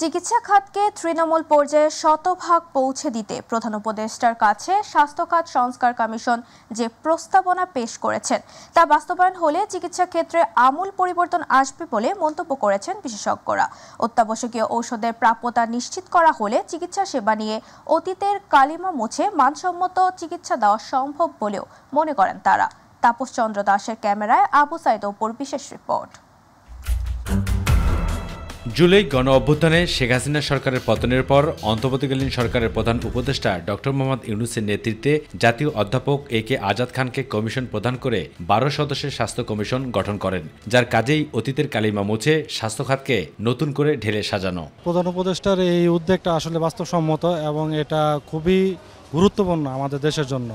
চিকিৎসা খাতকে তৃণমূল পর্যায়ে শতভাগ পৌঁছে দিতে প্রধান উপদেষ্টার কাছে স্বাস্থ্য খাত সংস্কার কমিশন যে প্রস্তাবনা পেশ করেছেন তা বাস্তবায়ন হলে চিকিৎসা ক্ষেত্রে আমূল পরিবর্তন আসবে বলে মন্তব্য করেছেন বিশেষজ্ঞরা। অত্যাবশ্যকীয় ঔষধের প্রাপ্যতা নিশ্চিত করা হলে চিকিৎসা সেবা নিয়ে অতীতের কালিমা মুছে মানসম্মত চিকিৎসা দেওয়া সম্ভব বলেও মনে করেন তারা। তাপস চন্দ্র দাসের ক্যামেরায় আবু সাইদ অপুর বিশেষ রিপোর্ট। জুলাই গণ অভ্যুত্থানে শেখ হাসিনা সরকারের পতনের পর অন্তর্বর্তীকালীন সরকারের প্রধান উপদেষ্টা ডক্টর মোহাম্মদ ইউনূসের নেতৃত্বে জাতীয় অধ্যাপক এ.কে আজাদ খানকে কমিশন প্রদান করে 12 সদস্যের স্বাস্থ্য কমিশন গঠন করেন, যার কাজেই অতীতের কালিমা মুছে স্বাস্থ্য খাতকে নতুন করে ঢেলে সাজানো। প্রধান উপদেষ্টার এই উদ্যোগটা আসলে বাস্তবসম্মত এবং এটা খুবই গুরুত্বপূর্ণ আমাদের দেশের জন্য,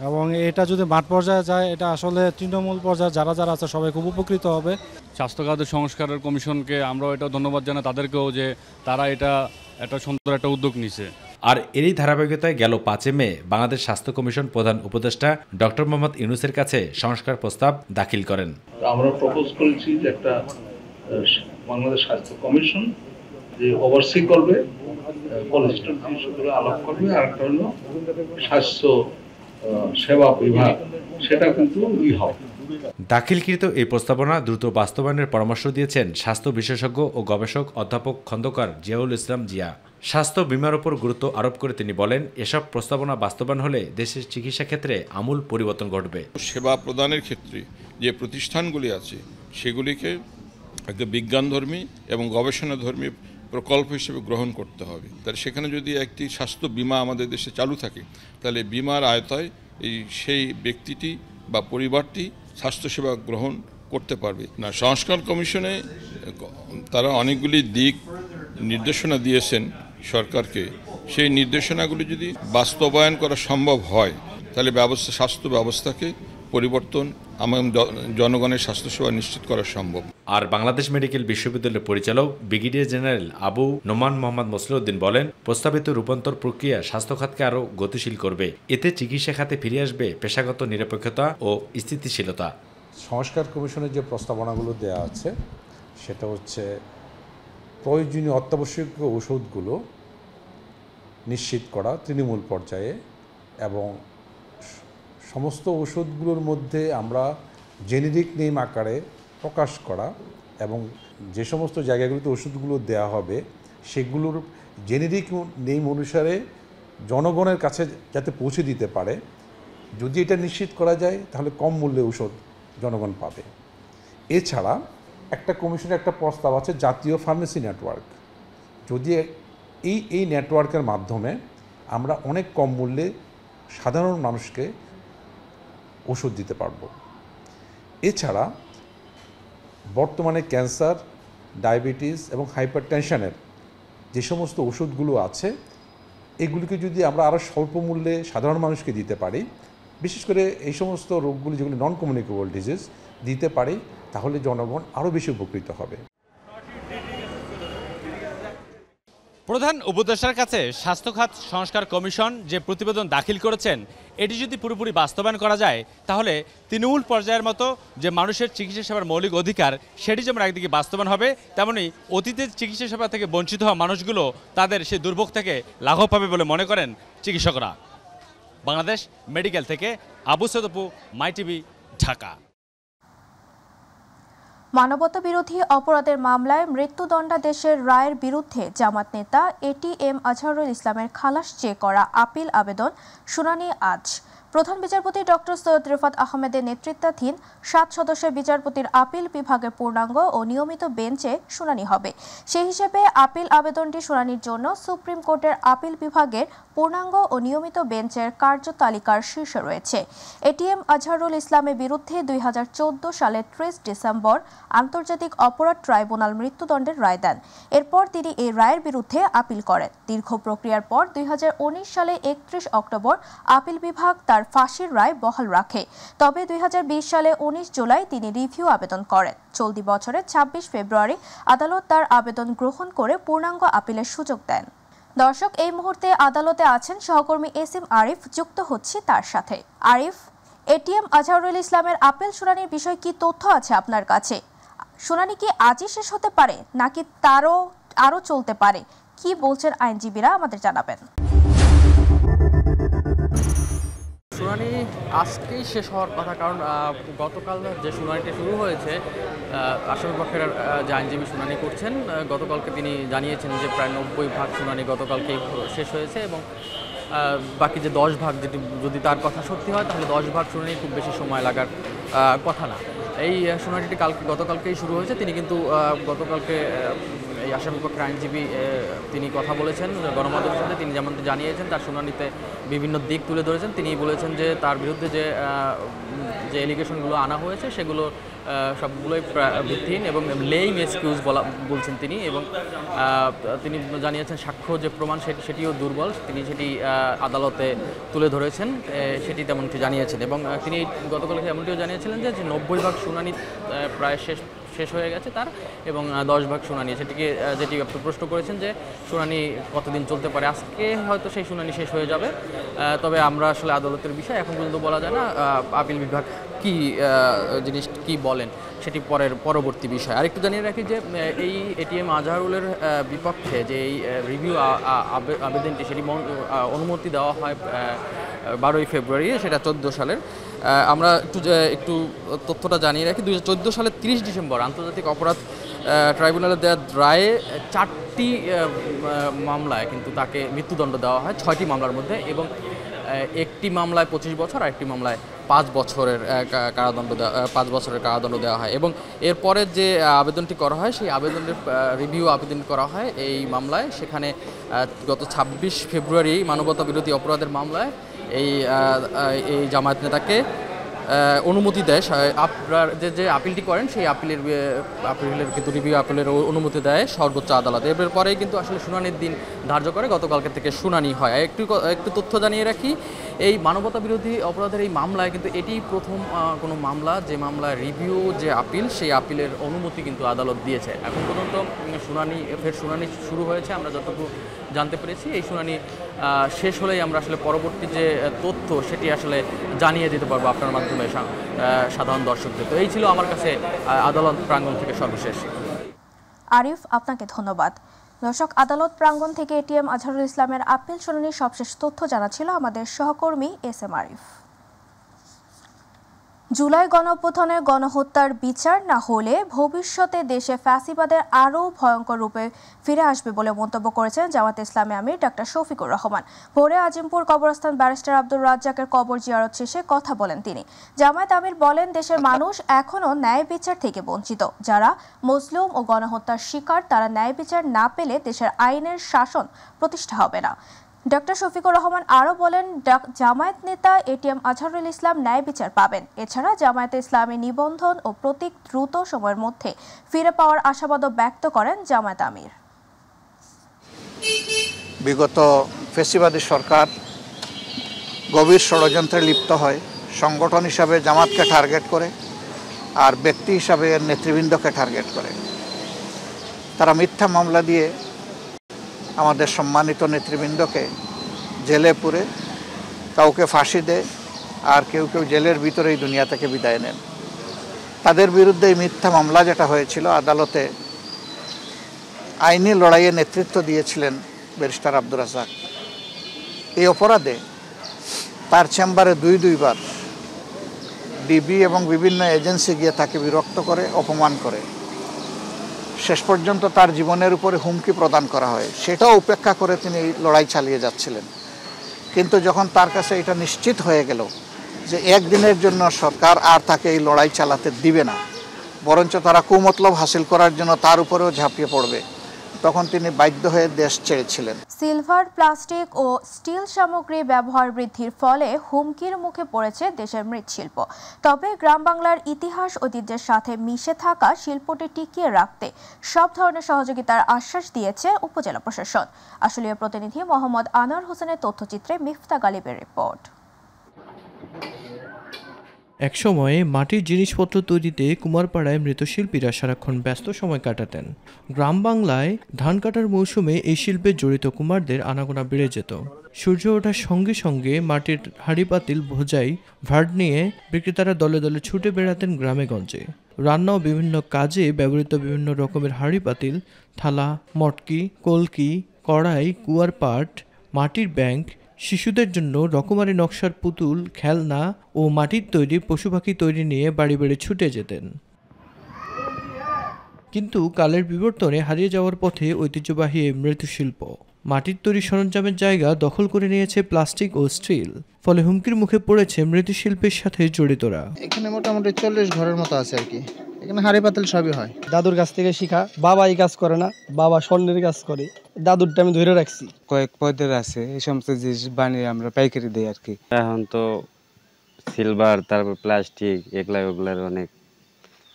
এবং এটা যদি মাঠ পর্যায়ে যায় এটা আসলে তৃণমূল পর্যায়ে যারা যারা আছে সবাই খুব উপকৃত হবে। স্বাস্থ্য খাতের সংস্কারের কমিশনকে আমরাও এটা ধন্যবাদ জানাই তাদেরকেও যে তারা এটা একটা সুন্দর একটা উদ্যোগ নিছে। আর এরই ধারাবাহিকতায় গেল 5 মে বাংলাদেশ স্বাস্থ্য কমিশন প্রধান উপদেষ্টা ডক্টর মোহাম্মদ ইউনূসের কাছে সংস্কার প্রস্তাব দাখিল করেন। আমরা প্রপোজ করেছি যে একটা বাংলাদেশ স্বাস্থ্য কমিশন যে ওভারসি করবে, পলিসিটা আলাপ করবে, আর একটা হলো স্বাস্থ্য সেবা বিভাগ, সেটা কিন্তু হবে। দাখিলকৃত এই প্রস্তাবনা দ্রুত বাস্তবায়নের পরামর্শ দিয়েছেন স্বাস্থ্য বিশেষজ্ঞ ও গবেষক অধ্যাপক খন্দকার জিয়াউল ইসলাম জিয়া। স্বাস্থ্য বীমার উপর গুরুত্ব আরোপ করে তিনি বলেন, এসব প্রস্তাবনা বাস্তবায়ন হলে দেশের চিকিৎসা ক্ষেত্রে আমূল পরিবর্তন ঘটবে। সেবা প্রদানের ক্ষেত্রে যে প্রতিষ্ঠানগুলি আছে সেগুলিকে একটা বিজ্ঞানধর্মী এবং গবেষণাধর্মী প্রকল্প হিসেবে গ্রহণ করতে হবে। তাহলে সেখানে যদি একটি স্বাস্থ্য বীমা আমাদের দেশে চালু থাকে তাহলে বীমার আয়তায় সেই ব্যক্তিটি বা পরিবারটি স্বাস্থ্যসেবা গ্রহণ করতে পারবে না। সংস্কার কমিশনে তারা অনেকগুলি দিক নির্দেশনা দিয়েছেন সরকারকে, সেই নির্দেশনাগুলি যদি বাস্তবায়ন করা সম্ভব হয় তাহলে স্বাস্থ্য ব্যবস্থাকে পরিবর্তন এবং জনগণের স্বাস্থ্যসেবা নিশ্চিত করা সম্ভব। আর বাংলাদেশ মেডিকেল বিশ্ববিদ্যালয়ের পরিচালক ব্রিগেডিয়ার জেনারেল আবু নোমান মোহাম্মদ মসলিউদ্দিন বলেন, প্রস্তাবিত রূপান্তর প্রক্রিয়া স্বাস্থ্য খাতকে আরও গতিশীল করবে। এতে চিকিৎসা খাতে ফিরে আসবে পেশাগত নিরপেক্ষতা ও স্থিতিশীলতা। সংস্কার কমিশনের যে প্রস্তাবনাগুলো দেওয়া আছে সেটা হচ্ছে প্রয়োজনীয় অত্যাবশ্যকীয় ওষুধগুলো নিশ্চিত করা তৃণমূল পর্যায়ে, এবং সমস্ত ওষুধগুলোর মধ্যে আমরা জেনেরিক নেম আকারে প্রকাশ করা, এবং যে সমস্ত জায়গাগুলোতে ওষুধগুলো দেওয়া হবে সেগুলোর জেনেরিক নেম অনুসারে জনগণের কাছে যাতে পৌঁছে দিতে পারে। যদি এটা নিশ্চিত করা যায় তাহলে কম মূল্যে ওষুধ জনগণ পাবে। এছাড়া একটা কমিশনের একটা প্রস্তাব আছে জাতীয় ফার্মেসি নেটওয়ার্ক। যদি এই নেটওয়ার্কের মাধ্যমে আমরা অনেক কম মূল্যে সাধারণ মানুষকে ওষুধ দিতে পারব। এছাড়া বর্তমানে ক্যান্সার, ডায়াবেটিস এবং হাইপারটেনশনের যে সমস্ত ওষুধগুলো আছে এগুলিকে যদি আমরা আরও স্বল্প মূল্যে সাধারণ মানুষকে দিতে পারি, বিশেষ করে এই সমস্ত রোগগুলি যেগুলি নন কমিউনিকেবল ডিজিজ দিতে পারি, তাহলে জনগণ আরও বেশি উপকৃত হবে। প্রধান উপদেষ্টার কাছে স্বাস্থ্য খাত সংস্কার কমিশন যে প্রতিবেদন দাখিল করেছেন এটি যদি পুরোপুরি বাস্তবায়ন করা যায় তাহলে তৃণমূল পর্যায়ের মতো যে মানুষের চিকিৎসা সেবার মৌলিক অধিকার সেটি যেমন একদিকে বাস্তবায়ন হবে, তেমনি অতীতের চিকিৎসা সেবা থেকে বঞ্চিত হওয়া মানুষগুলো তাদের সেই দুর্ভোগ থেকে লাঘব পাবে বলে মনে করেন চিকিৎসকরা। বাংলাদেশ মেডিকেল থেকে আবু সাইদ অপু, মাই টিভি, ঢাকা। মানবতা বিরোধী অপরাধের মামলায় মৃত্যুদণ্ডাদেশের রায়ের বিরুদ্ধে জামাত নেতা এটিএম আজহারুল ইসলামের খালাস চেয়ে করা আপিল আবেদন শুনানি আজ। প্রধান বিচারপতি ডক্টর সৈয়দ রিফাত আহমেদের নেতৃত্বাধীন 7 সদস্যের বিচারপতির আপিল বিভাগের পূর্ণাঙ্গ ও নিয়মিত বেঞ্চে শুনানি হবে। সেই হিসেবে আপিল আবেদনটি শুনানির জন্য সুপ্রিম কোর্টের আপিল বিভাগের পূর্ণাঙ্গ ও নিয়মিত বেঞ্চের কার্যতালিকার শীর্ষে রয়েছে। এটিএম আজহারুল ইসলামের বিরুদ্ধে 2014 সালের 30 ডিসেম্বর আন্তর্জাতিক অপরাধ ট্রাইব্যুনাল মৃত্যুদণ্ডের রায় দেন। এরপর তিনি এই রায়ের বিরুদ্ধে আপিল করেন। দীর্ঘ প্রক্রিয়ার পর 2019 সালে 31 অক্টোবর আপিল বিভাগ তার ফাঁসির রায় বহাল রাখে। তবে 2020 সালে 19 জুলাই তিনি রিভিউ আবেদন করেন। চলতি বছরের 26 ফেব্রুয়ারি আদালত তার আবেদন গ্রহণ করে পূর্ণাঙ্গ আপিলের সুযোগ দেন। দর্শক, এই মুহূর্তে আদালতে আছেন সহকর্মী এসএম আরিফ, যুক্ত হচ্ছি তার সাথে। আরিফ, এটিএম আজহারুল ইসলামের আপিল শুনানির বিষয়ে কি তথ্য আছে আপনার কাছে? শুনানি কি আজই শেষ হতে পারে নাকি তারও আরও চলতে পারে। কি বলছেন আইনজীবীরা আমাদের জানাবেন। শুনানি আজকেই শেষ হওয়ার কথা, কারণ গতকাল যে শুনানিটি শুরু হয়েছে আসামিপক্ষের যে আইনজীবী শুনানি করছেন, গতকালকে তিনি জানিয়েছেন যে প্রায় 90% শুনানি গতকালকেই শেষ হয়েছে এবং বাকি যে 10% যেটি যদি তার কথা সত্যি হয় তাহলে 10% শুনানি খুব বেশি সময় লাগার কথা না। এই শুনানিটি গতকালকেই শুরু হয়েছে। তিনি কিন্তু গতকালকে এই আসামিপক্ষের আইনজীবী তিনি কথা বলেছেন গণমাধ্যমের সাথে। তিনি যেমন জানিয়েছেন তার শুনানিতে বিভিন্ন দিক তুলে ধরেছেন। তিনি বলেছেন যে তার বিরুদ্ধে যে এলিগেশনগুলো আনা হয়েছে সেগুলো সবগুলোই ভিত্তিহীন এবং লেইম এক্সকিউজ বলছেন তিনি। এবং তিনি জানিয়েছেন সাক্ষ্য যে প্রমাণ সেটিও দুর্বল, তিনি সেটি আদালতে তুলে ধরেছেন, সেটি তেমনটি জানিয়েছেন। এবং তিনি গতকালকে এমনটিও জানিয়েছিলেন যে 90% শুনানি প্রায় শেষ হয়ে গেছে তার, এবং 10% শুনানি যেটি আপনি প্রশ্ন করেছেন যে শুনানি কতদিন চলতে পারে। আজকে হয়তো সেই শুনানি শেষ হয়ে যাবে, তবে আমরা আসলে আদালতের বিষয় এখন পর্যন্ত বলা যায় না। আপিল বিভাগ কি বলেন সেটি পরবর্তী বিষয়। আরেকটু জানিয়ে রাখি যে এই এটিএম আজহারুলের বিপক্ষে যে এই রিভিউ আবেদনটি সেটি অনুমতি দেওয়া হয় 12 ফেব্রুয়ারি, সেটা 14 সালের। আমরা একটু তথ্যটা জানিয়ে রাখি। 2014 সালের 30 ডিসেম্বর আন্তর্জাতিক অপরাধ ট্রাইব্যুনালে দেওয়া রায়ে 4টি মামলায় কিন্তু তাকে মৃত্যুদণ্ড দেওয়া হয় 6টি মামলার মধ্যে, এবং একটি মামলায় 25 বছর আর একটি মামলায় 5 বছরের কারাদণ্ড দেওয়া হয়। এবং এরপরে যে আবেদনটি করা হয় সেই আবেদনের রিভিউ আবেদন করা হয় এই মামলায়। সেখানে গত 26 ফেব্রুয়ারি মানবতা বিরোধী অপরাধের মামলায় এই জামায়াত নেতাকে অনুমতি দেয়। আপনার যে আপিলটি করেন সেই আপিলের কিন্তু রিভিউ আপিলের অনুমতি দেয় সর্বোচ্চ আদালত। এর পরেই কিন্তু আসলে শুনানির দিন ধার্য করে গতকালকে থেকে শুনানি হয়। একটু তথ্য জানিয়ে রাখি, এই মানবতা বিরোধী অপরাধের এই মামলায় কিন্তু এটি প্রথম কোনো মামলা যে মামলায় রিভিউ যে আপিল সেই আপিলের অনুমতি কিন্তু আদালত দিয়েছে। এখন পর্যন্ত শুনানি শুরু হয়েছে, আমরা যতটুকু জানতে পেরেছি। এই শুনানি শেষ হলেই আমরা আসলে পরবর্তী যে তথ্য সেটি আসলে জানিয়ে দিতে পারবো আপনার মাধ্যমে সাধারণ দর্শকদের। তো এই ছিল আমার কাছে আদালত প্রাঙ্গণ থেকে সর্বশেষ। আরিফ, আপনাকে ধন্যবাদ। দর্শক, আদালত প্রাঙ্গণ থেকে এটিএম আজহারুল ইসলামের আপিল শুনানির সবশেষ তথ্য জানাচ্ছিল আমাদের সহকর্মী SM আরিফ। জুলাই গণঅভ্যুত্থানের গণহত্যার বিচার না হলে ভবিষ্যতে দেশে ফ্যাসিবাদের আরও ভয়ঙ্কর রূপে ফিরে আসবে বলে মন্তব্য করেছেন জামায়াতে ইসলামী আমির ডক্টর শফিকুর রহমান। ভোরে আজিমপুর কবরস্থান ব্যারিস্টার আব্দুর রাজ্জাকের কবর জিয়ারত শেষে কথা বলেন তিনি। জামায়াত আমির বলেন, দেশের মানুষ এখনও ন্যায় বিচার থেকে বঞ্চিত। যারা মজলুম ও গণহত্যার শিকার তারা ন্যায় বিচার না পেলে দেশের আইনের শাসন প্রতিষ্ঠা হবে না। ডক্টর শফিকুর রহমান আরও বলেন, জামায়াত নেতা এটিএম আজহারুল ইসলাম ন্যায় বিচার পাবেন। এছাড়া জামায়াতে ইসলামী নিবন্ধন ও প্রতীক দ্রুত সময়ের মধ্যে ফিরে পাওয়ার আশাবাদও ব্যক্ত করেন জামায়াত আমির। বিগত ফ্যাসিবাদী সরকার গভীর ষড়যন্ত্রে লিপ্ত হয়, সংগঠন হিসাবে জামাতকে টার্গেট করে আর ব্যক্তি হিসাবে এর নেতৃবৃন্দকে টার্গেট করে। তারা মিথ্যা মামলা দিয়ে আমাদের সম্মানিত নেতৃবৃন্দকে জেলে পুরে কাউকে ফাঁসি দেয় আর কেউ জেলের ভিতরেই দুনিয়া থেকে বিদায় নেন। তাদের বিরুদ্ধে এই মিথ্যা মামলা যেটা হয়েছিল, আদালতে আইনি লড়াইয়ে নেতৃত্ব দিয়েছিলেন ব্যারিস্টার আব্দুর রাজ্জাক। এই অপরাধে তার চেম্বারে দুইবার ডিবি এবং বিভিন্ন এজেন্সি গিয়ে তাকে বিরক্ত করে, অপমান করে। শেষ পর্যন্ত তার জীবনের উপরে হুমকি প্রদান করা হয়। সেটাও উপেক্ষা করে তিনি লড়াই চালিয়ে যাচ্ছিলেন। কিন্তু যখন তার কাছে এটা নিশ্চিত হয়ে গেল যে একদিনের জন্য সরকার আর তাকে এই লড়াই চালাতে দিবে না, বরঞ্চ তারা কুমতলব হাসিল করার জন্য তার উপরেও ঝাঁপিয়ে পড়বে, তখন তিনি বাধ্য হয়ে দেশ ছেড়েছিলেন। সিলভার, প্লাস্টিক ও স্টিল সামগ্রী ব্যবহার বৃদ্ধির ফলে হুমকির মুখে পড়েছে দেশের মৃৎশিল্প। তবে গ্রাম বাংলার ইতিহাস ঐতিহ্যের সাথে মিশে থাকা শিল্পটি টিকিয়ে রাখতে সব ধরনের সহযোগিতার আশ্বাস দিয়েছে উপজেলা প্রশাসন। আশুলিয়া প্রতিনিধি মোহাম্মদ আনোয়ার হোসেনের তথ্যচিত্রে মিফতা গালিবের রিপোর্ট। একসময়ে মাটির জিনিসপত্র তৈরিতে কুমারপাড়ায় মৃৎশিল্পীরা সারাক্ষণ ব্যস্ত সময় কাটাতেন। গ্রাম বাংলায় ধান কাটার মৌসুমে এই শিল্পে জড়িত কুমারদের আনাগোনা বেড়ে যেত। সূর্য ওঠার সঙ্গে সঙ্গে মাটির হাঁড়ি পাতিল ভোজাই ভাড় নিয়ে বিক্রেতারা দলে দলে ছুটে বেড়াতেন গ্রামে গঞ্জে। রান্না ও বিভিন্ন কাজে ব্যবহৃত বিভিন্ন রকমের হাঁড়ি পাতিল, থালা, মটকি, কলকি, কড়াই, কুয়ার পাট, মাটির ব্যাংক, শিশুদের জন্য রকমারি নকশার পুতুল, খেলনা ও মাটির তৈরি পশু পাখি তৈরি নিয়ে বাড়ি বাড়ি ছুটে যেতেন। কিন্তু কালের বিবর্তনে হারিয়ে যাওয়ার পথে ঐতিহ্যবাহী এই মৃৎশিল্প। মাটির তৈরি সরঞ্জামের জায়গা দখল করে নিয়েছে প্লাস্টিক ও স্টিল, ফলে হুমকির মুখে পড়েছে মৃৎশিল্পের সাথে জড়িতরা। এখানে মোটামুটি 40 ঘরের মতো আছে আর কি। এখানে হাড়ি পাতিল সবই হয়। দাদুর কাছ থেকে শিখা। বাবা এই কাজ করে না, বাবা স্বর্ণের কাজ করে। দাদুরটা আমি ধরে রাখছি। কয়েক পদের আছে, এই সমস্ত জিনিস বানিয়ে আমরা পাইকারি দিই আর কি। এখন তো সিলভার, তারপর প্লাস্টিক, ওগুলার অনেক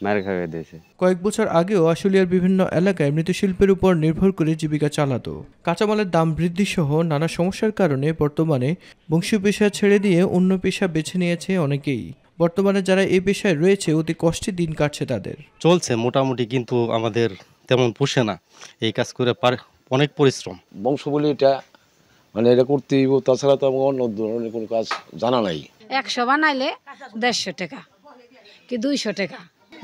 মার খাওয়া দিয়েছে। কয়েক বছর আগেও আশুলিয়ার বিভিন্ন এলাকায় মৃৎশিল্পের উপর নির্ভর করে জীবিকা চালাতো। কাঁচামালের দাম বৃদ্ধি সহ নানা সমস্যার কারণে বর্তমানে বংশীয় পেশা ছেড়ে দিয়ে অন্য পেশা বেছে নিয়েছে অনেকেই। বর্তমানে যারা এই পেশায় রয়েছে অতি কষ্টে দিন কাটছে তাদের। চলছে মোটামুটি, কিন্তু আমাদের তেমন পোষে না। এই কাজ করে অনেক পরিশ্রম। বংশ বলি এটা, মানে এটা করতে হইব, তাছাড়া তো আমার অন্য ধরনের কোনো কাজ জানা নাই। 100 বানাইলে 150 টাকা কি 200 টাকা।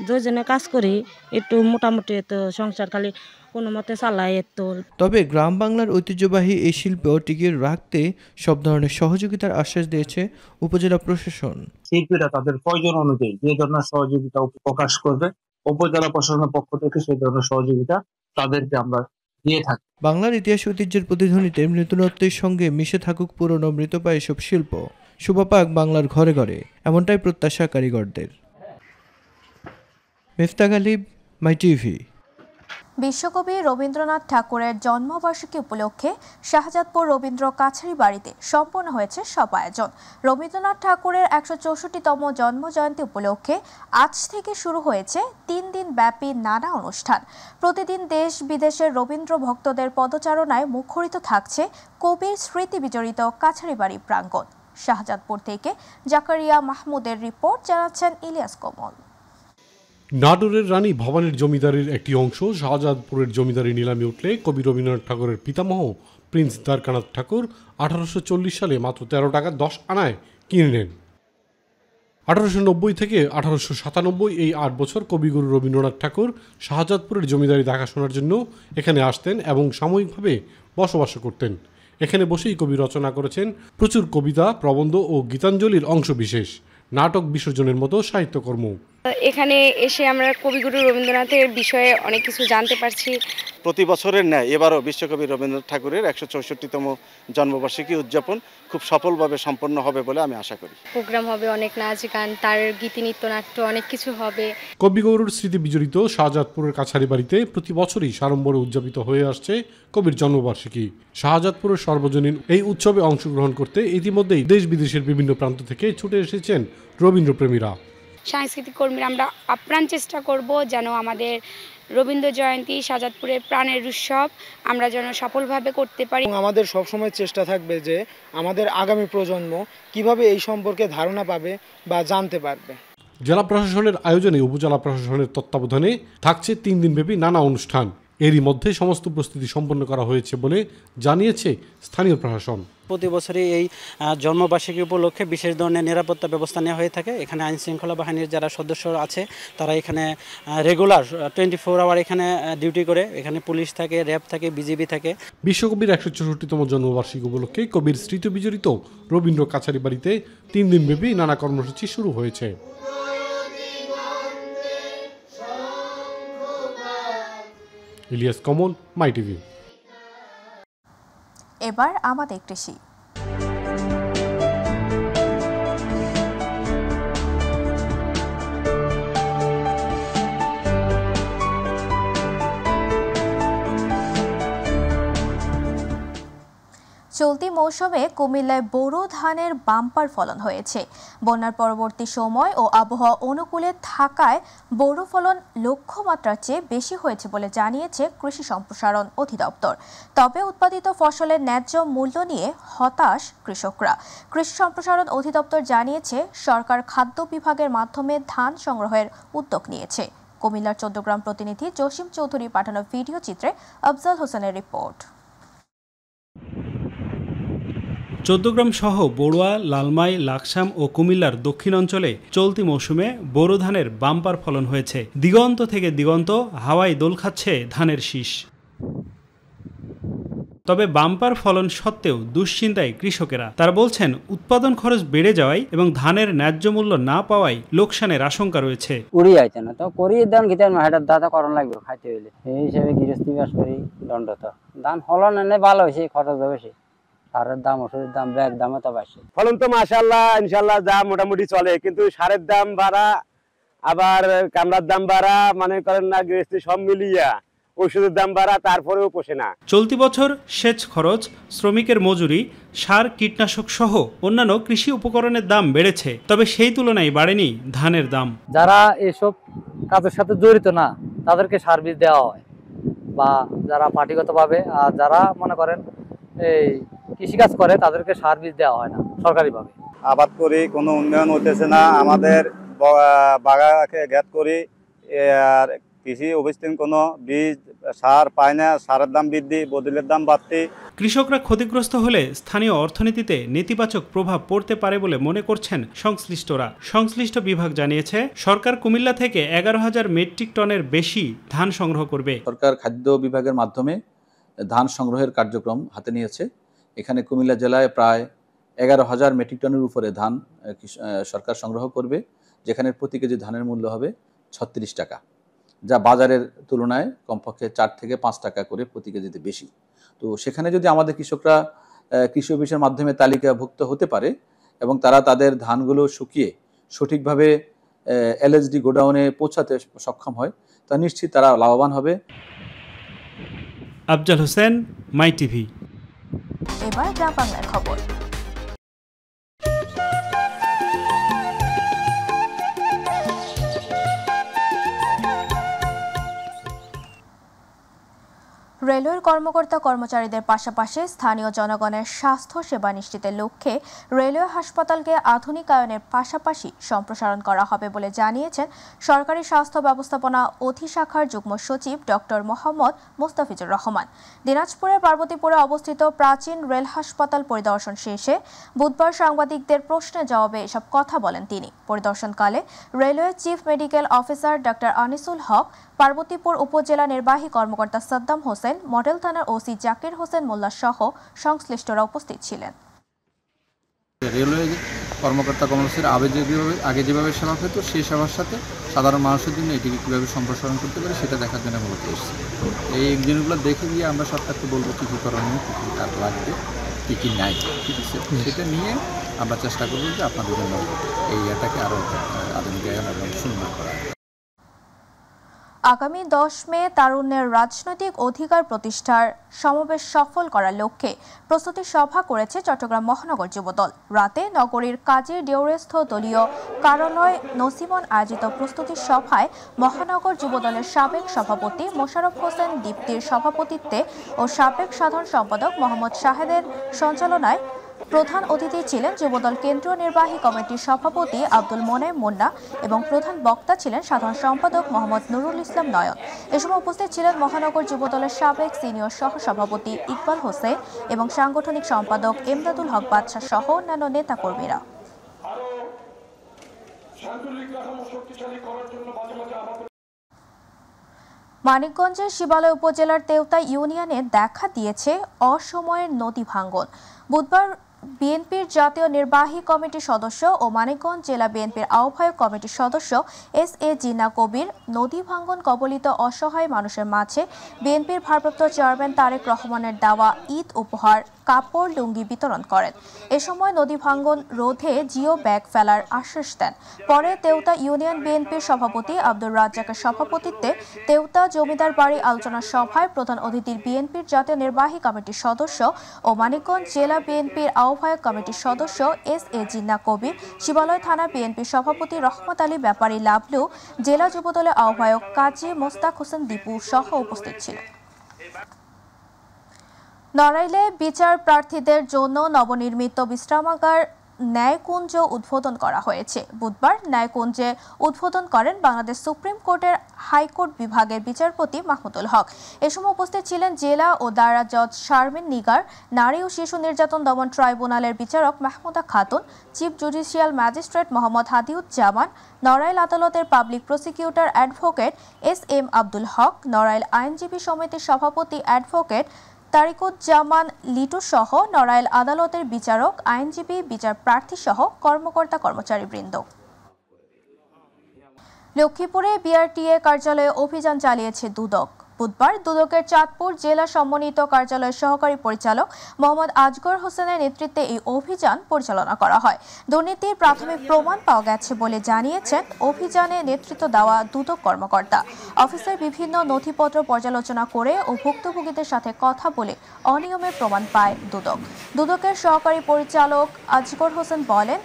দুজনে কাজ করি, একটু মোটামুটি তো সংসার খালি কোনো মতে চালাই একটু। তবে গ্রাম বাংলার ঐতিহ্যবাহী এই শিল্প টিকিয়ে রাখতে সব ধরনের সহযোগিতার আশ্বাস দিয়েছে উপজেলা প্রশাসন। শিল্পীরা তাদের প্রয়োজন অনুযায়ী যে ধরনের সহযোগিতা প্রকাশ করবে, উপজেলা প্রশাসনের পক্ষ থেকে সেই ধরনের সহযোগিতা তাদেরকে আমরা দিয়ে থাকি। বাংলার ইতিহাস ঐতিহ্যের প্রতিধ্বনিতে নতুনত্বের সঙ্গে মিশে থাকুক পুরনো মৃতপ্রায় এসব শিল্প, শোভা পাক বাংলার ঘরে ঘরে, এমনটাই প্রত্যাশা কারিগরদের। মিফতাহ গালিব, মাই টিভি। বিশ্বকবি রবীন্দ্রনাথ ঠাকুরের জন্মবার্ষিকী উপলক্ষে শাহজাদপুর রবীন্দ্র কাছারি বাড়িতে সম্পন্ন হয়েছে সব আয়োজন। রবীন্দ্রনাথ ঠাকুরের 164তম জন্মজয়ন্তী উপলক্ষে আজ থেকে শুরু হয়েছে 3 দিন ব্যাপী নানা অনুষ্ঠান। প্রতিদিন দেশ বিদেশের রবীন্দ্র ভক্তদের পদচারণায় মুখরিত থাকছে কবির স্মৃতি বিজড়িত কাছারি বাড়ি প্রাঙ্গণ। শাহজাদপুর থেকে জাকারিয়া মাহমুদের রিপোর্ট, জানাচ্ছেন ইলিয়াস কমল। নাটোরের রানী ভবানীর জমিদারির একটি অংশ শাহজাদপুরের জমিদারি নিলামে উঠলে কবি রবীন্দ্রনাথ ঠাকুরের পিতামহ প্রিন্স দ্বারকানাথ ঠাকুর 1840 সালে মাত্র 13 টাকা 10 আনায় কিনে নেন। 1890 থেকে 1897 এই 8 বছর কবিগুরু রবীন্দ্রনাথ ঠাকুর শাহজাদপুরের জমিদারি দেখাশোনার জন্য এখানে আসতেন এবং সাময়িকভাবে বসবাস করতেন। এখানে বসেই কবি রচনা করেছেন প্রচুর কবিতা, প্রবন্ধ ও গীতাঞ্জলির অংশবিশেষ, নাটক বিসর্জনের মতো সাহিত্যকর্ম। এখানে এসে আমরা কবিগুরু রবীন্দ্রনাথের বিষয়ে অনেক কিছু জানতে পারছি। প্রতি বছরের ন্যায় এবারও বিশ্বকবি রবীন্দ্রনাথ ঠাকুরের 164তম জন্মবার্ষিকী উদযাপন খুব সফলভাবে সম্পন্ন হবে বলে আমি আশা করি। প্রোগ্রাম হবে, অনেক নাচ গান, তার গীতি নৃত্যনাট্য, অনেক কিছু হবে। কবিগুরুর স্মৃতি বিজড়িত শাহজাদপুরের কাছারি বাড়িতে প্রতি বছরই সাড়ম্বরে উদযাপিত হয়ে আসছে কবির জন্মবার্ষিকী। শাহজাদপুরের সর্বজনীন এই উৎসবে অংশগ্রহণ করতে ইতিমধ্যেই দেশ বিদেশের বিভিন্ন প্রান্ত থেকে ছুটে এসেছেন রবীন্দ্রপ্রেমীরা। সাংস্কৃতিক কর্মীরা আমরা আপ্রাণ চেষ্টা করব যেন আমাদের রবীন্দ্র জয়ন্তী, শাহজাদপুরের প্রাণের উৎসব আমরা যেন সফলভাবে করতে পারি। আমাদের সবসময় চেষ্টা থাকবে যে আমাদের আগামী প্রজন্ম কিভাবে এই সম্পর্কে ধারণা পাবে বা জানতে পারবে। জেলা প্রশাসনের আয়োজনে উপজেলা প্রশাসনের তত্ত্বাবধানে থাকছে 3 দিনব্যাপী নানা অনুষ্ঠান। এরই মধ্যে সমস্ত প্রস্তুতি সম্পন্ন করা হয়েছে বলে জানিয়েছে স্থানীয় প্রশাসন। প্রতি বছরই এই জন্মবার্ষিকী উপলক্ষে বিশেষ ধরনের নিরাপত্তা ব্যবস্থা নেওয়া হয়ে থাকে। এখানে আইন শৃঙ্খলা বাহিনীর যারা সদস্য আছে তারা এখানে রেগুলার 24 আওয়ার এখানে ডিউটি করে। এখানে পুলিশ থাকে, র্যাব থাকে, বিজিবি থাকে। বিশ্বকবির 164তম জন্মবার্ষিকী উপলক্ষে কবির স্মৃতি বিজড়িত রবীন্দ্র কাছারি বাড়িতে 3 দিনব্যাপী নানা কর্মসূচি শুরু হয়েছে। ইলিয়াস কমল, মাই টিভি। এবার আমাদের কৃষি। চলতি মৌসুমে কুমিল্লায় বোরো ধানের বাম্পার ফলন হয়েছে। বন্যার পরবর্তী সময় ও আবহাওয়া অনুকূলে থাকায় বোরো ফলন লক্ষ্যমাত্রার চেয়ে বেশি হয়েছে বলে জানিয়েছে কৃষি সম্প্রসারণ অধিদপ্তর। তবে উৎপাদিত ফসলের ন্যায্য মূল্য নিয়ে হতাশ কৃষকরা। কৃষি সম্প্রসারণ অধিদপ্তর জানিয়েছে সরকার খাদ্য বিভাগের মাধ্যমে ধান সংগ্রহের উদ্যোগ নিয়েছে। কুমিল্লার চৌদ্দগ্রাম প্রতিনিধি জসিম চৌধুরী পাঠানো ভিডিও চিত্রে আফজাল হোসেনের রিপোর্ট। চৌদ্দগ্রাম সহ বড়ুয়া, লালমাই, লাকসাম ও কুমিল্লার দক্ষিণ অঞ্চলে চলতি মৌসুমে বোরো ধানের বাম্পার ফলন হয়েছে। দিগন্ত থেকে দিগন্ত হাওয়ায় দোল খাচ্ছে ধানের শীষ। তবে বাম্পার ফলন সত্ত্বেও দুশ্চিন্তায় কৃষকেরা। তারা বলছেন উৎপাদন খরচ বেড়ে যাওয়ায় এবং ধানের ন্যায্য মূল্য না পাওয়ায় লোকসানের আশঙ্কা রয়েছে। উড়ি আইছে না তো করি ধান গিতার মাহেটার দাদা করণ লাগবে খাইতে হইলে এই হিসেবে গৃহস্থী বাস করি দণ্ড তো ধান ফলন এনে ভালো হয়েছে, খরচ বেশি, সারের দাম ওষুধের দাম ব্যাগ দামে তো বেশি। ফলন তো মাশাআল্লাহ ইনশাআল্লাহ যা মোটামুটি চলে, কিন্তু সারের দাম বাড়া আবার কামড়ার দাম বাড়া, মনে করেন না গৃহস্থী সব মিলিয়া ওষুধের দাম বাড়া, তারপরেও পোষে না। চলতি বছর সেচ খরচ, শ্রমিকের মজুরি, সার, কীটনাশক সহ অন্যান্য কৃষি উপকরণের দাম বেড়েছে। তবে সেই তুলনায় বাড়েনি ধানের দাম। যারা এসব কাজের সাথে জড়িত না তাদেরকে সার বীজ দেওয়া হয়, বা যারা পার্টিগতভাবে, আর যারা মনে করেন এই কৃষিকাজ করে তাদেরকে সার বীজ দেওয়া হয় না সরকারিভাবে। আবাদ করি, কোনো উন্নয়ন হতেছে না, আমাদের বাগাকে ঘাত করি, আর কৃষি অফিস কোনো বীজ সার পায় না, সারের দাম বৃদ্ধি, বদলের দাম বাড়তি। কৃষকরা ক্ষতিগ্রস্ত হলে স্থানীয় অর্থনীতিতে নেতিবাচক প্রভাব পড়তে পারে বলে মনে করছেন সংশ্লিষ্টরা। সংশ্লিষ্ট বিভাগ জানিয়েছে সরকার কুমিল্লা থেকে 11,000 মেট্রিক টনের বেশি ধান সংগ্রহ করবে। সরকার খাদ্য বিভাগের মাধ্যমে ধান সংগ্রহের কার্যক্রম হাতে নিয়েছে। এখানে কুমিল্লা জেলায় প্রায় 11,000 মেট্রিক টনের উপরে ধান সরকার সংগ্রহ করবে, যেখানে প্রতি কেজি ধানের মূল্য হবে 36 টাকা, যা বাজারের তুলনায় কমপক্ষে 4 থেকে 5 টাকা করে প্রতি কেজিতে বেশি। তো সেখানে যদি আমাদের কৃষকরা কৃষি অফিসের মাধ্যমে তালিকাভুক্ত হতে পারে এবং তারা তাদের ধানগুলো শুকিয়ে সঠিকভাবে এলএসডি গোডাউনে পৌঁছাতে সক্ষম হয়, তা নিশ্চিত তারা লাভবান হবে। আফজাল হোসেন, মাই টিভি। এবার গ্রাম বাংলার খবর। রেলওয়ের কর্মকর্তা কর্মচারীদের পাশাপাশি স্থানীয় জনগণের স্বাস্থ্য সেবা নিশ্চিতের লক্ষ্যে রেলওয়ে হাসপাতালকে আধুনিকায়নের পাশাপাশি সম্প্রসারণ করা হবে বলে জানিয়েছেন সরকারি স্বাস্থ্য ব্যবস্থাপনা অধিশাখার যুগ্ম সচিব ডক্টর মোহাম্মদ মোস্তাফিজুর রহমান। দিনাজপুরের পার্বতীপুরে অবস্থিত প্রাচীন রেল হাসপাতাল পরিদর্শন শেষে বুধবার সাংবাদিকদের প্রশ্নের জবাবে এসব কথা বলেন তিনি। পরিদর্শনকালে railway chief medical officer doctor Anisul Haque, Parbatipur উপজেলা নির্বাহী কর্মকর্তা সাদ্দাম হোসেন, মডেল থানার ওসি জাকির হোসেন মোল্লা সহ সংশ্লিষ্টরা উপস্থিত ছিলেন। রেলওয়ে কর্মকর্তা কর্মচারীর আগে যেভাবে সেবা পেত সেই সেবার সাথে সাধারণ মানুষের জন্য এটিকে কীভাবে সম্প্রসারণ করতে পারে সেটা দেখার জন্য মূলত এসেছি। এই জিনিসগুলো দেখে গিয়ে আমরা সরকারকে বলবো কী কী করণীয়, কী কী কাজ লাগবে, কী কী নাই, ঠিক আছে, সেটা নিয়ে আমরা চেষ্টা করবো যে আপনাদের জন্য এই এটাকে আরও আধুনিকায়ন এবং সুন্দর করা। আগামী 10 মে তারুণ্যের রাজনৈতিক অধিকার প্রতিষ্ঠার সমাবেশ সফল করার লক্ষ্যে প্রস্তুতি সভা করেছে চট্টগ্রাম মহানগর যুবদল। রাতে নগরীর কাজী দেউরেস্থ দলীয় কার্যালয় নসিমন আয়োজিত প্রস্তুতি সভায় মহানগর যুবদলের সাবেক সভাপতি মোশাররফ হোসেন দীপ্তির সভাপতিত্বে ও সাবেক সাধারণ সম্পাদক মোহাম্মদ শাহেদের সঞ্চালনায় প্রধান অতিথি ছিলেন যুবদল কেন্দ্রীয় নির্বাহী কমিটির সভাপতি আব্দুল মোনেম মুন্না এবং প্রধান বক্তা ছিলেন সাধারণ সম্পাদক মোহাম্মদ নুরুল ইসলাম নয়ন। এ সময় উপস্থিত ছিলেন মহানগর যুবদলের সাবেক সিনিয়র সহসভাপতি ইকবাল হোসেন এবং সাংগঠনিক সম্পাদক এমদাদুল হক বাদশাহ সহ অন্যান্য নেতাকর্মীরা। মানিকগঞ্জের শিবালয় উপজেলার তেওতা ইউনিয়নে দেখা দিয়েছে অসময়ের নদী ভাঙ্গন। বুধবার বিএনপির জাতীয় নির্বাহী কমিটির সদস্য ও মানিকগঞ্জ জেলা বিএনপির আহ্বায়ক কমিটির সদস্য এস.এ. জিন্নাহ কবির নদী ভাঙ্গন কবলিত অসহায় মানুষের মাঝে বিএনপির ভারপ্রাপ্ত চেয়ারম্যান তারেক রহমানের দেওয়া ঈদ উপহার কাপড় লুঙ্গি বিতরণ করেন। এ সময় নদী ভাঙ্গন রোধে জিও ব্যাগ ফেলার আশ্বাস দেন। পরে তেওতা ইউনিয়ন বিএনপির সভাপতি আব্দুর রাজ্জাকের সভাপতিত্বে তেওতা জমিদার বাড়ি আলোচনা সভায় প্রধান অতিথির বিএনপির জাতীয় নির্বাহী কমিটির সদস্য ও মানিকগঞ্জ জেলা বিএনপির আহ্বায়ক কমিটির সদস্য এস.এ. জিন্নাহ কবির, শিবালয় থানা বিএনপির সভাপতি রহমত আলী ব্যাপারী লাবলু, জেলা যুবদলের আহ্বায়ক কাজী মোস্তাক হোসেন দীপু সহ উপস্থিত ছিলেন। নড়াইলে বিচার প্রার্থীদের জন্য নবনির্মিত বিশ্রামাগার ন্যায়কুঞ্জ উদ্বোধন করা হয়েছে। বুধবার ন্যায়কুঞ্জে উদ্বোধন করেন বাংলাদেশ সুপ্রিম কোর্টের হাইকোর্ট বিভাগের বিচারপতি মাহমুদুল হক। এ সময় উপস্থিত ছিলেন জেলা ও দায়রা জজ শারমিন নিগার, নারী ও শিশু নির্যাতন দমন ট্রাইব্যুনালের বিচারক Mahmuda Khatun, chief judicial magistrate Mohammad Hadiuzzaman, Narail আদালতের public prosecutor advocate S M. Abdul Haque, Narail আইনজীবী সমিতির সভাপতি অ্যাডভোকেট তারিকুজ্জামান লিটু সহ নড়াইল আদালতের বিচারক, আইনজীবী, বিচার প্রার্থী সহ কর্মকর্তা কর্মচারীবৃন্দ। লক্ষ্মীপুরে বিআরটিএ কার্যালয়ে অভিযান চালিয়েছে দুদক। বুধবার দুদকের চাঁদপুর জেলা সমন্বিত কার্যালয়ের সহকারী পরিচালক মোহাম্মদ আজগর হোসেনের নেতৃত্বে এই অভিযান পরিচালনা করা হয়। দুর্নীতির প্রাথমিক প্রমাণ পাওয়া গেছে বলে জানিয়েছেন অভিযানে নেতৃত্ব দেওয়া দুদক কর্মকর্তা। অফিসের বিভিন্ন নথিপত্র পর্যালোচনা করে ও ভুক্তভোগীদের সাথে কথা বলে অনিয়মের প্রমাণ পায় দুদক। দুদকের সহকারী পরিচালক আজগর হোসেন বলেন,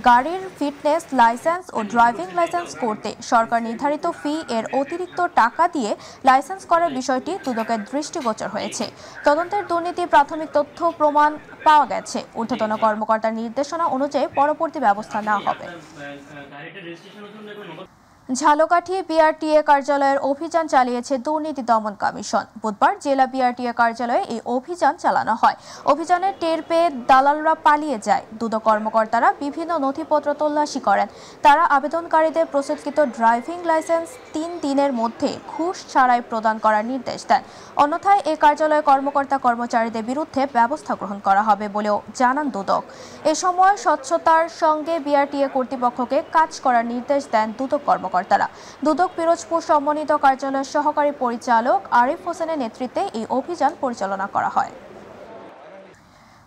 গাড়ির ফিটনেস লাইসেন্স ও ড্রাইভিং লাইসেন্স করতে সরকার নির্ধারিত ফি এর অতিরিক্ত টাকা দিয়ে লাইসেন্স করার বিষয়টি দুদকের দৃষ্টিগোচর হয়েছে। তদন্তের দুর্নীতি প্রাথমিক তথ্য প্রমাণ পাওয়া গেছে। ঊর্ধ্বতন কর্মকর্তার নির্দেশনা অনুযায়ী পরবর্তী ব্যবস্থা নেওয়া হবে। ঝালকাঠি বিআরটিএ কার্যালয়ের অভিযান চালিয়েছে দুর্নীতি দমন কমিশন। বুধবার জেলা বিআরটিএ কার্যালয়ে এই অভিযান চালানো হয়। অভিযানে টের পেয়ে দালালরা পালিয়ে যায়। দুদক কর্মকর্তারা বিভিন্ন নথিপত্র তল্লাশি করেন। তারা আবেদনকারীদের প্রস্তুতকৃত ড্রাইভিং লাইসেন্স 3 দিনের মধ্যে ঘুষ ছাড়াই প্রদান করার নির্দেশ দেন। অন্যথায় এই কার্যালয়ে কর্মকর্তা কর্মচারীদের বিরুদ্ধে ব্যবস্থা গ্রহণ করা হবে বলেও জানান দুদক। এ সময় স্বচ্ছতার সঙ্গে বিআরটিএ কর্তৃপক্ষকে কাজ করার নির্দেশ দেন দুদক কর্মকর্তারা। দুদক পিরোজপুর সমন্বিত কার্যালয়ের সহকারী পরিচালক আরিফ হোসেনের নেতৃত্বে এই অভিযান পরিচালনা করা হয়।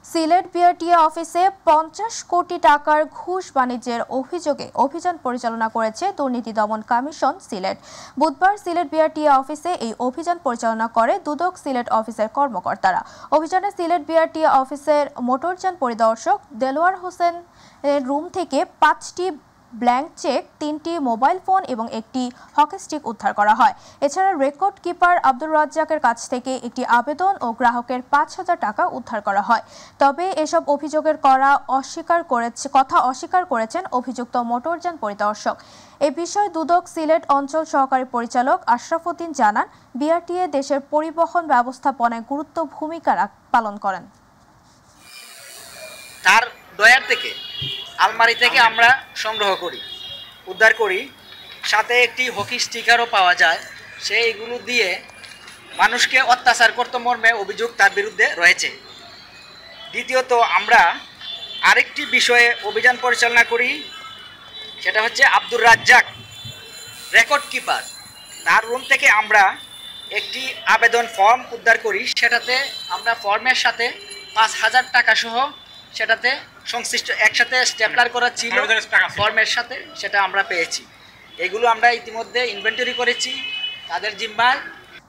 সিলেট বিআরটিএ অফিসে 50 কোটি টাকার ঘুষ বাণিজ্যের অভিযোগে অভিযান পরিচালনা করেছে দুর্নীতি দমন কমিশন সিলেট। বুধবার সিলেট বিআরটিএ অফিসে এই অভিযান পরিচালনা করে দুদক সিলেট অফিসের কর্মকর্তারা। অভিযানে সিলেট বিআরটিএ অফিসের মোটরযান পরিদর্শক দেলোয়ার হোসেন রুম থেকে 5টি ব্ল্যাঙ্ক চেক, 3টি মোবাইল ফোন এবং একটি হকি স্টিক উদ্ধার করা হয়। এছাড়া রেকর্ড কিপার আব্দুর রাজ্জাকের কাছ থেকে একটি আবেদন ও গ্রাহকের 5,000 টাকা উদ্ধার করা হয়। তবে এসব অভিযোগের কথা অস্বীকার করেছেন অভিযুক্ত মোটরযান পরিদর্শক। এ বিষয়ে দুদক সিলেট অঞ্চল সহকারী পরিচালক আশরাফুদ্দিন জানান, বিআরটিএ দেশের পরিবহন ব্যবস্থাপনায় গুরুত্বপূর্ণ ভূমিকা পালন করেন। তার ডয়ার থেকে আলমারি থেকে আমরা সংগ্রহ করি, উদ্ধার করি। সাথে একটি হকি স্টিকারও পাওয়া যায়। সেইগুলো দিয়ে মানুষকে অত্যাচার করতে মর্মে অভিযোগ তার বিরুদ্ধে রয়েছে। দ্বিতীয়ত আমরা আরেকটি বিষয়ে অভিযান পরিচালনা করি, সেটা হচ্ছে আব্দুর রাজ্জাক রেকর্ড কিপার। তার রুম থেকে আমরা একটি আবেদন ফর্ম উদ্ধার করি। সেটাতে আমরা ফর্মের সাথে 5,000 টাকা সহ সেটাতে সংশ্লিষ্ট একসাথে স্ট্যাপলার করা ছিল ফর্মের সাথে, সেটা আমরা পেয়েছি। এগুলো আমরা ইতিমধ্যে ইনভেন্টরি করেছি তাদের জিম্মায়।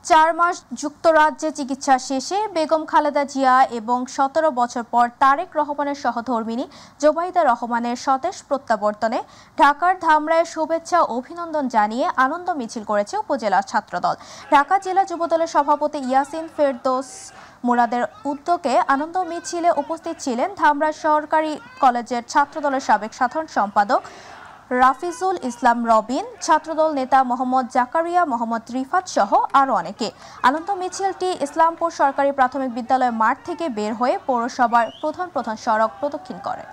4 মাস যুক্তরাজ্যে চিকিৎসা শেষে বেগম খালেদা জিয়া এবং 17 বছর পর তারেক রহমানের সহধর্মিণী জোবাইদা রহমানের স্বদেশ প্রত্যাবর্তনে ঢাকার ধামরায় শুভেচ্ছা ও অভিনন্দন জানিয়ে আনন্দ মিছিল করেছে উপজেলা ছাত্রদল। ঢাকা জেলা যুবদলের সভাপতি ইয়াসিন ফেরদৌস মুরাদের উদ্যোগে আনন্দ মিছিলে উপস্থিত ছিলেন ধামরা সরকারি কলেজের ছাত্রদলের সাবেক সাধারণ সম্পাদক রাফিজুল ইসলাম রবিন, ছাত্রদল নেতা মোহাম্মদ জাকারিয়া, মোহাম্মদ রিফাত সহ আরও অনেকে। আনন্দ মিছিলটি ইসলামপুর সরকারি প্রাথমিক বিদ্যালয় মাঠ থেকে বের হয়ে পৌরসভার প্রধান সড়ক প্রদক্ষিণ করে।